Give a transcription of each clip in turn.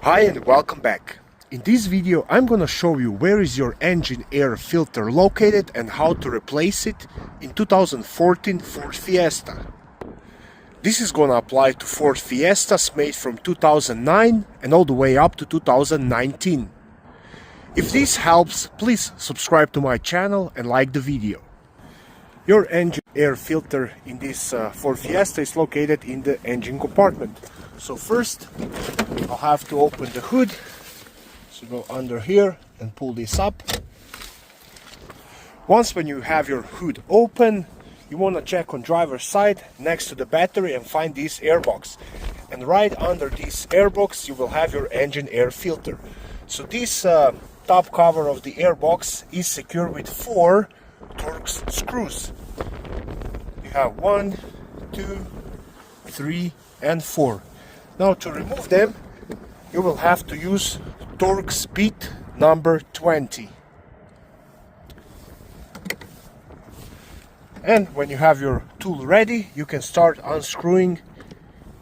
Hi and welcome back. In this video I'm gonna show you where is your engine air filter located and how to replace it in 2014 Ford Fiesta. This is gonna apply to Ford Fiestas made from 2009 and all the way up to 2019. If this helps, please subscribe to my channel and like the video. Your engine air filter in this Ford Fiesta is located in the engine compartment. So first I'll have to open the hood. So go under here and pull this up. Once when you have your hood open, you want to check on driver's side next to the battery and find this airbox. And right under this airbox you will have your engine air filter. So this top cover of the airbox is secured with 4 Torx screws. You have 1, 2, 3 and 4. Now to remove them you will have to use Torx bit number 20. And when you have your tool ready, you can start unscrewing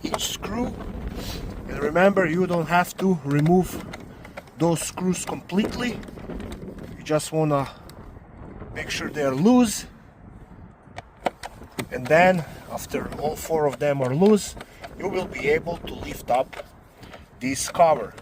each screw. And remember, you don't have to remove those screws completely. You just want to make sure they're loose. And then after all 4 of them are loose, you will be able to lift up this cover.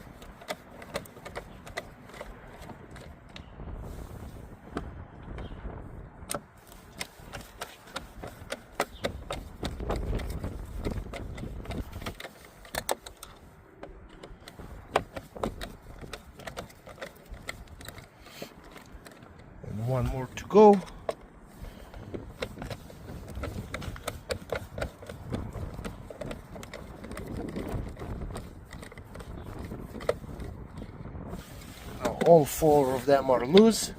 And one more to go. All 4 of them are loose.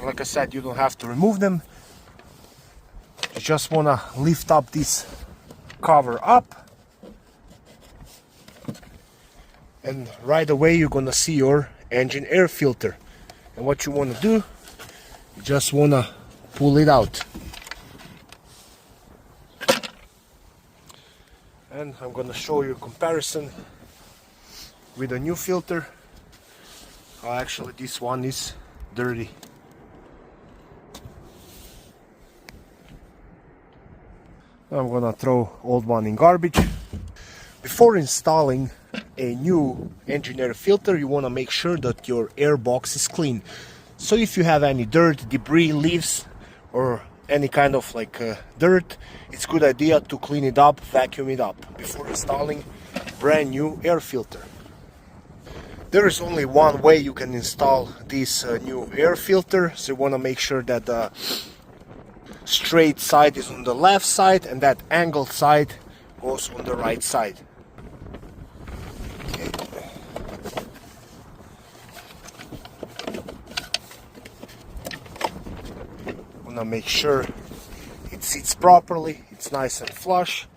Like I said, you don't have to remove them. You just want to lift up this cover up. And right away you're going to see your engine air filter. And what you want to do, you just want to pull it out. And I'm going to show you a comparison with a new filter. Actually, this one is dirty. I'm gonna throw old one in garbage. Before installing a new engine air filter, you wanna make sure that your air box is clean. So if you have any dirt, debris, leaves, or any kind of dirt, it's a good idea to clean it up, vacuum it up before installing brand new air filter. There is only one way you can install this new air filter, so you want to make sure that the straight side is on the left side and that angled side goes on the right side. Okay. Want to make sure it sits properly, it's nice and flush.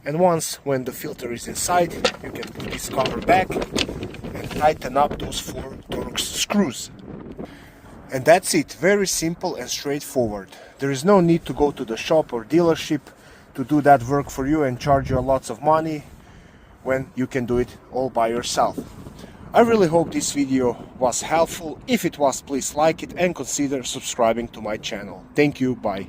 And once when the filter is inside, you can put this cover back and tighten up those 4 Torx screws. And that's it, very simple and straightforward. There is no need to go to the shop or dealership to do that work for you and charge you lots of money when you can do it all by yourself. I really hope this video was helpful. If it was, please like it and consider subscribing to my channel. Thank you, bye.